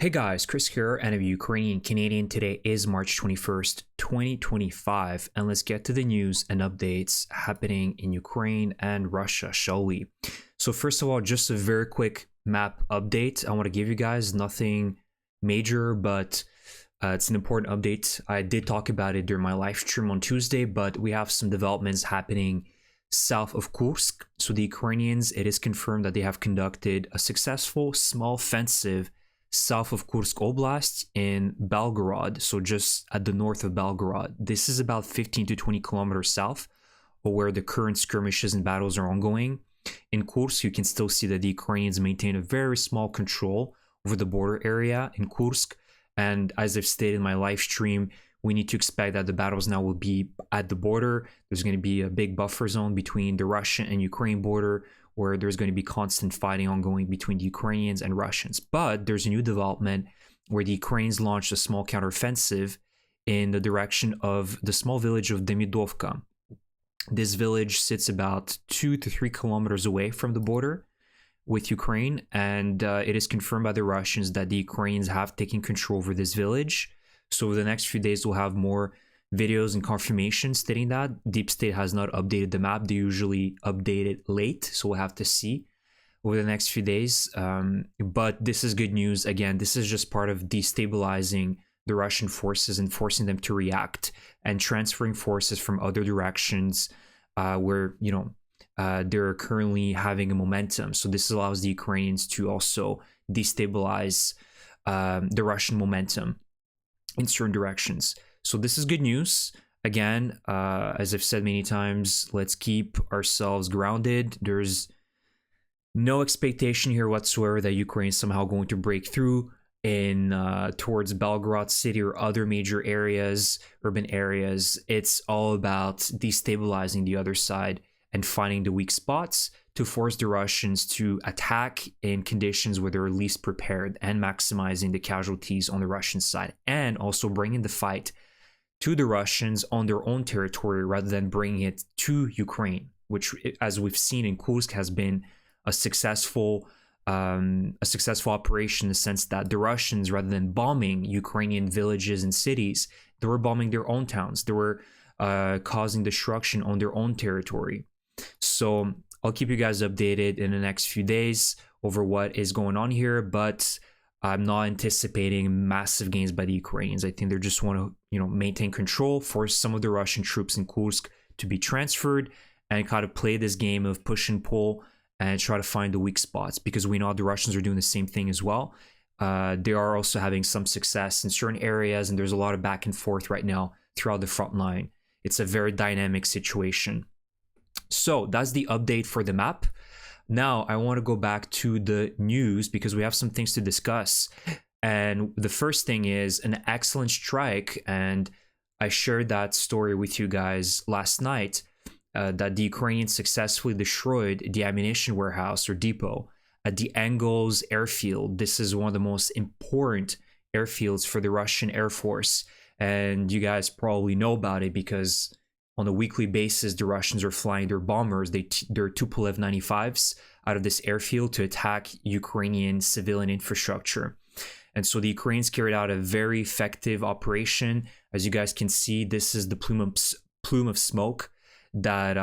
Hey guys, Chris here, and I'm Ukrainian Canadian. Today is March 21st, 2025, and let's get to the news and updates happening in Ukraine and Russia, shall we? So first of all, just a very quick map update. I want to give you guys nothing major, but it's an important update. I did talk about it during my live stream on Tuesday, but we have some developments happening south of Kursk. So the Ukrainians, it is confirmed that they have conducted a successful small offensive south of Kursk Oblast in Belgorod, so just at the north of Belgorod. This is about 15 to 20 kilometers south of where the current skirmishes and battles are ongoing. In Kursk, you can still see that the Ukrainians maintain a very small control over the border area in Kursk. And as I've stated in my live stream, we need to expect that the battles now will be at the border. There's going to be a big buffer zone between the Russian and Ukraine border, where there's going to be constant fighting ongoing between the Ukrainians and Russians. But there's a new development where the Ukrainians launched a small counteroffensive in the direction of the small village of Demidovka. This village sits about 2 to 3 kilometers away from the border with Ukraine, and it is confirmed by the Russians that the Ukrainians have taken control over this village. So over the next few days, we'll have more videos and confirmation stating that. Deep State has not updated the map. They usually update it late, so we'll have to see over the next few days. But this is good news. Again, this is just part of destabilizing the Russian forces and forcing them to react and transferring forces from other directions where, they're currently having a momentum. So this allows the Ukrainians to also destabilize the Russian momentum in certain directions. So this is good news. Again, as I've said many times, let's keep ourselves grounded. There's no expectation here whatsoever that Ukraine is somehow going to break through in towards Belgorod city or other major areas, urban areas. It's all about destabilizing the other side and finding the weak spots to force the Russians to attack in conditions where they're least prepared, and maximizing the casualties on the Russian side, and also bringing the fight to the Russians on their own territory rather than bringing it to Ukraine, which, as we've seen in Kursk, has been a successful operation in the sense that the Russians, rather than bombing Ukrainian villages and cities, they were bombing their own towns. They were causing destruction on their own territory. So I'll keep you guys updated in the next few days over what is going on here, but I'm not anticipating massive gains by the Ukrainians. I think they just want to, maintain control, force some of the Russian troops in Kursk to be transferred, and kind of play this game of push and pull and try to find the weak spots, because we know the Russians are doing the same thing as well. They are also having some success in certain areas, and there's a lot of back and forth right now throughout the front line. It's a very dynamic situation. So that's the update for the map. Now I want to go back to the news because we have some things to discuss. And the first thing is an excellent strike, and I shared that story with you guys last night, that the Ukrainians successfully destroyed the ammunition warehouse or depot at the Engels airfield. This is one of the most important airfields for the Russian Air Force, and you guys probably know about it because on a weekly basis, the Russians are flying their bombers, their Tupolev 95s, out of this airfield to attack Ukrainian civilian infrastructure. And so the Ukrainians carried out a very effective operation. As you guys can see, this is the plume of smoke that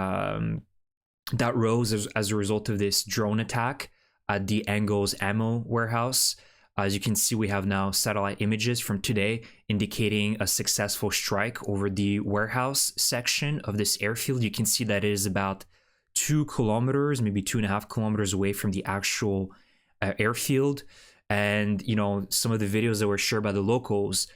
rose as a result of this drone attack at the Engels ammo warehouse. As you can see, we have now satellite images from today indicating a successful strike over the warehouse section of this airfield. You can see that it is about 2 kilometers, maybe 2.5 kilometers away from the actual airfield. And, some of the videos that were shared by the locals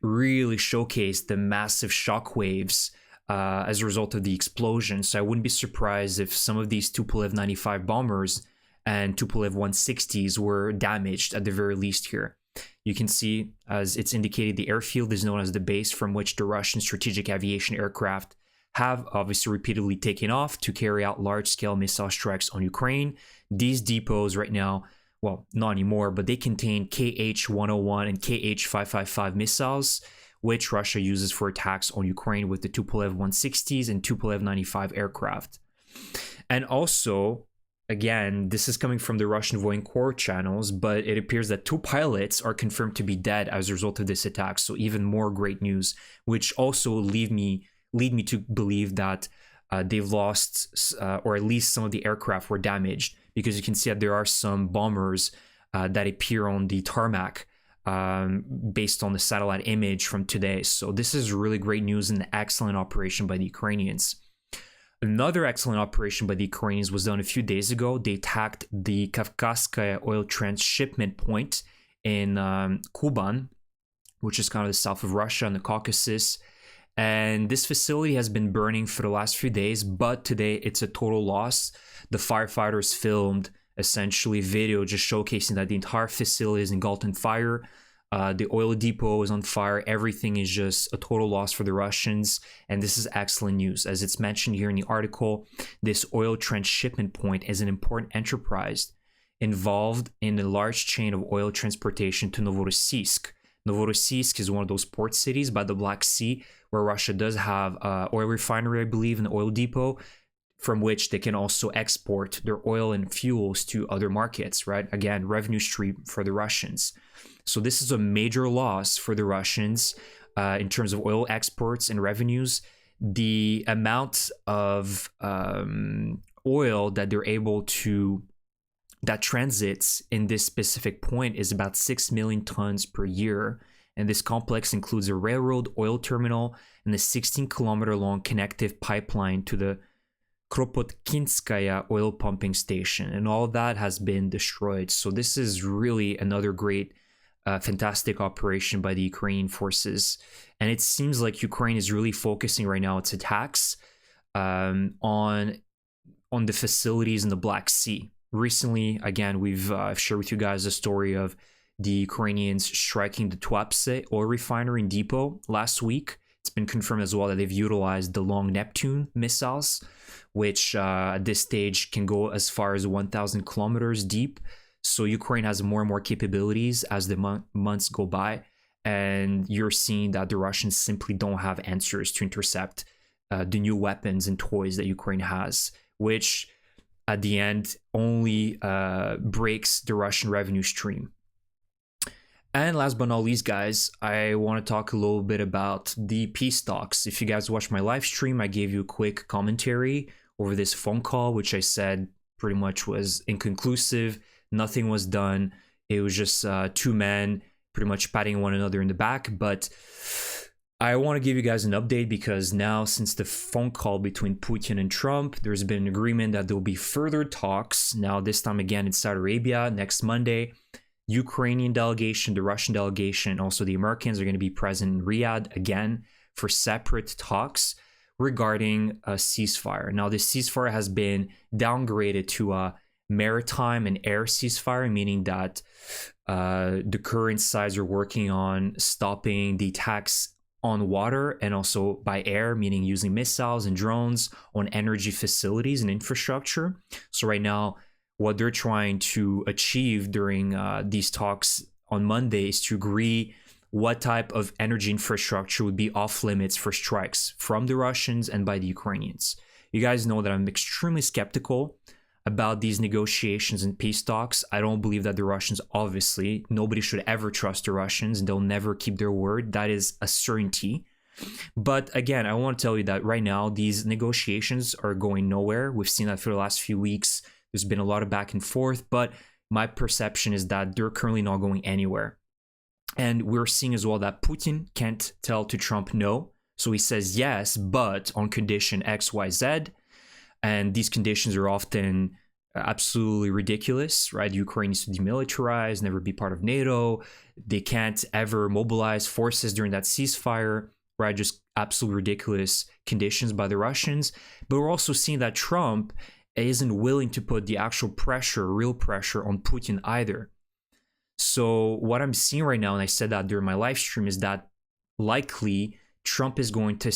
really showcased the massive shockwaves as a result of the explosion. So I wouldn't be surprised if some of these Tupolev 95 bombers and Tupolev 160s were damaged at the very least here. You can see, as it's indicated, the airfield is known as the base from which the Russian strategic aviation aircraft have obviously repeatedly taken off to carry out large-scale missile strikes on Ukraine. These depots right now, well, not anymore, but they contain KH-101 and KH-555 missiles, which Russia uses for attacks on Ukraine with the Tupolev 160s and Tupolev 95 aircraft. And also, again, this is coming from the Russian Voenkour channels, but it appears that 2 pilots are confirmed to be dead as a result of this attack. So even more great news, which also lead me to believe that they've lost, or at least some of the aircraft were damaged, because you can see that there are some bombers that appear on the tarmac based on the satellite image from today. So this is really great news and an excellent operation by the Ukrainians. Another excellent operation by the Ukrainians was done a few days ago. They attacked the Kavkazskaya oil transshipment point in Kuban, which is kind of the south of Russia and the Caucasus. And this facility has been burning for the last few days, but today it's a total loss. The firefighters filmed essentially video just showcasing that the entire facility is engulfed in fire. The oil depot is on fire. Everything is just a total loss for the Russians. And this is excellent news. As it's mentioned here in the article, this oil transshipment point is an important enterprise involved in a large chain of oil transportation to Novorossiysk. Novorossiysk is one of those port cities by the Black Sea where Russia does have an oil refinery, I believe, an oil depot, from which they can also export their oil and fuels to other markets, right? Again, revenue stream for the Russians. So this is a major loss for the Russians in terms of oil exports and revenues. The amount of oil that they're able to, that transits in this specific point is about 6 million tons per year. And this complex includes a railroad, oil terminal, and a 16-kilometer long connective pipeline to the Kropotkinskaya oil pumping station, and all that has been destroyed. So this is really another great, fantastic operation by the Ukrainian forces. And it seems like Ukraine is really focusing right now its attacks on the facilities in the Black Sea. Recently, again, I've shared with you guys the story of the Ukrainians striking the Tuapse oil refinery and depot last week. It's been confirmed as well that they've utilized the long Neptune missiles, which at this stage can go as far as 1,000 kilometers deep. So Ukraine has more and more capabilities as the months go by. And you're seeing that the Russians simply don't have answers to intercept the new weapons and toys that Ukraine has, which at the end only breaks the Russian revenue stream. And last but not least, guys, I want to talk a little bit about the peace talks. If you guys watched my live stream, I gave you a quick commentary over this phone call, which I said pretty much was inconclusive. Nothing was done. It was just 2 men pretty much patting one another in the back. But I want to give you guys an update because now, since the phone call between Putin and Trump, there's been an agreement that there will be further talks. Now, this time again in Saudi Arabia next Monday. Ukrainian delegation, the Russian delegation, also the Americans are going to be present in Riyadh again for separate talks regarding a ceasefire. Now, this ceasefire has been downgraded to a maritime and air ceasefire, meaning that the current sides are working on stopping the attacks on water and also by air, meaning using missiles and drones on energy facilities and infrastructure. So right now, what they're trying to achieve during these talks on Monday is to agree what type of energy infrastructure would be off limits for strikes from the Russians and by the Ukrainians. You guys know that I'm extremely skeptical about these negotiations and peace talks. I don't believe that the Russians, obviously, nobody should ever trust the Russians. They'll never keep their word. That is a certainty. But again, I want to tell you that right now, these negotiations are going nowhere. We've seen that for the last few weeks. There's been a lot of back and forth, but my perception is that they're currently not going anywhere. And we're seeing as well that Putin can't tell to Trump no. So he says yes, but on condition X, Y, Z. And these conditions are often absolutely ridiculous, right? Ukraine needs to demilitarize, never be part of NATO. They can't ever mobilize forces during that ceasefire, right? Just absolutely ridiculous conditions by the Russians. But we're also seeing that Trump isn't willing to put the actual pressure, real pressure on Putin either. So what I'm seeing right now, and I said that during my live stream, is that likely Trump is going to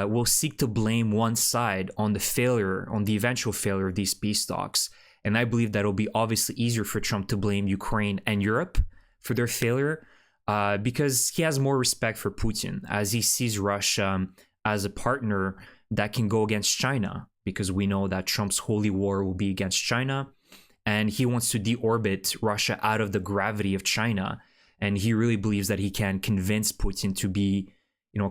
will seek to blame one side on the eventual failure of these peace talks. And I believe that it'll be obviously easier for Trump to blame Ukraine and Europe for their failure because he has more respect for Putin as he sees Russia as a partner that can go against China, because we know that Trump's holy war will be against China, and he wants to deorbit Russia out of the gravity of China. And he really believes that he can convince Putin to be,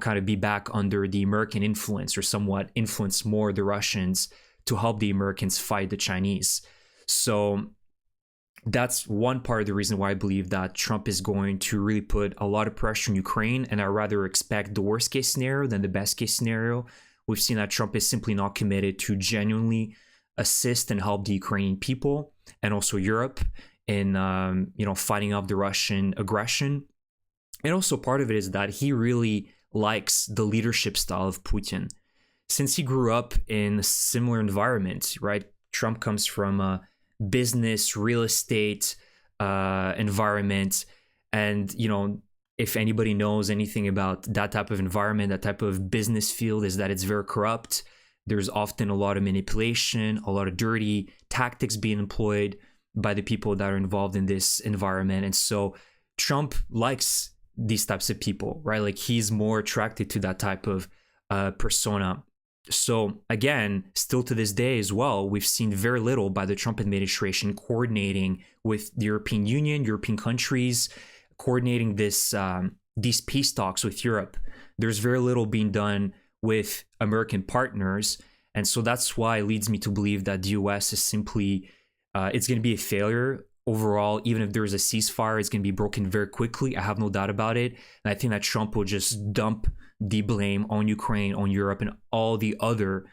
kind of be back under the American influence, or somewhat influence more the Russians to help the Americans fight the Chinese. So that's one part of the reason why I believe that Trump is going to really put a lot of pressure on Ukraine. And I rather expect the worst case scenario than the best case scenario. We've seen that Trump is simply not committed to genuinely assist and help the Ukrainian people and also Europe in, fighting off the Russian aggression. And also part of it is that he really likes the leadership style of Putin. Since he grew up in a similar environment, right? Trump comes from a business, real estate environment. And, if anybody knows anything about that type of environment, that type of business field, is that it's very corrupt. There's often a lot of manipulation, a lot of dirty tactics being employed by the people that are involved in this environment. And so Trump likes these types of people, right? Like, he's more attracted to that type of persona. So again, still to this day as well, we've seen very little by the Trump administration coordinating with the European Union, European countries, coordinating these peace talks with Europe. There's very little being done with American partners. And so that's why it leads me to believe that the US is simply, it's going to be a failure overall. Even if there's a ceasefire, it's going to be broken very quickly. I have no doubt about it. And I think that Trump will just dump the blame on Ukraine, on Europe, and all the other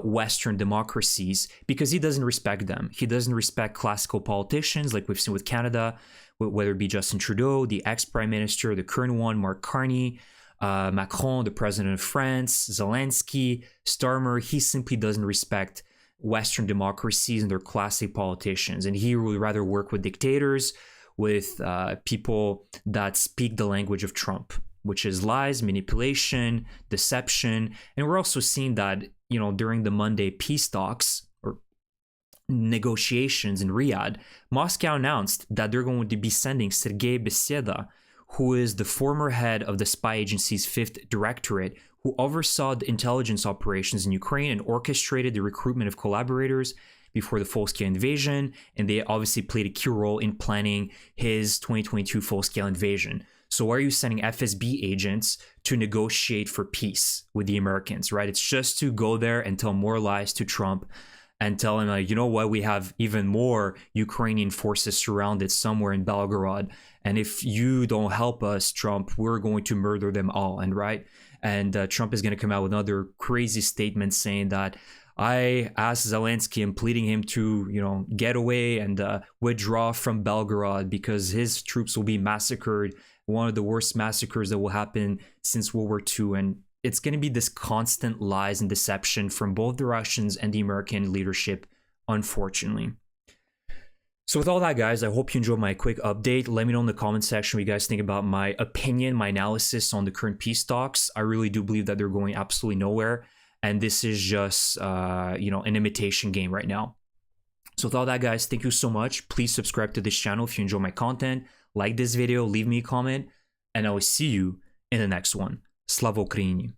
Western democracies, because he doesn't respect them. He doesn't respect classical politicians, like we've seen with Canada, whether it be Justin Trudeau, the ex-prime minister, the current one, Mark Carney, Macron, the president of France, Zelensky, Starmer. He simply doesn't respect Western democracies and their classic politicians. And he would rather work with dictators, with people that speak the language of Trump, which is lies, manipulation, deception. And we're also seeing that, during the Monday peace talks or negotiations in Riyadh, Moscow announced that they're going to be sending Sergei Beseda, who is the former head of the spy agency's 5th Directorate, who oversaw the intelligence operations in Ukraine and orchestrated the recruitment of collaborators before the full-scale invasion. And they obviously played a key role in planning his 2022 full-scale invasion. So why are you sending FSB agents to negotiate for peace with the Americans, right? It's just to go there and tell more lies to Trump and tell him, you know what, we have even more Ukrainian forces surrounded somewhere in Belgorod. And if you don't help us, Trump, we're going to murder them all. And Trump is going to come out with another crazy statement saying that I asked Zelensky and pleading him to, get away and withdraw from Belgorod because his troops will be massacred. One of the worst massacres that will happen since World War II. And it's going to be this constant lies and deception from both the Russians and the American leadership, unfortunately. So with all that, guys, I hope you enjoyed my quick update. Let me know in the comment section what you guys think about my opinion, my analysis on the current peace talks. I really do believe that they're going absolutely nowhere. And this is just, an imitation game right now. So with all that, guys, thank you so much. Please subscribe to this channel if you enjoy my content. Like this video, leave me a comment, and I will see you in the next one. Slava Ukraini!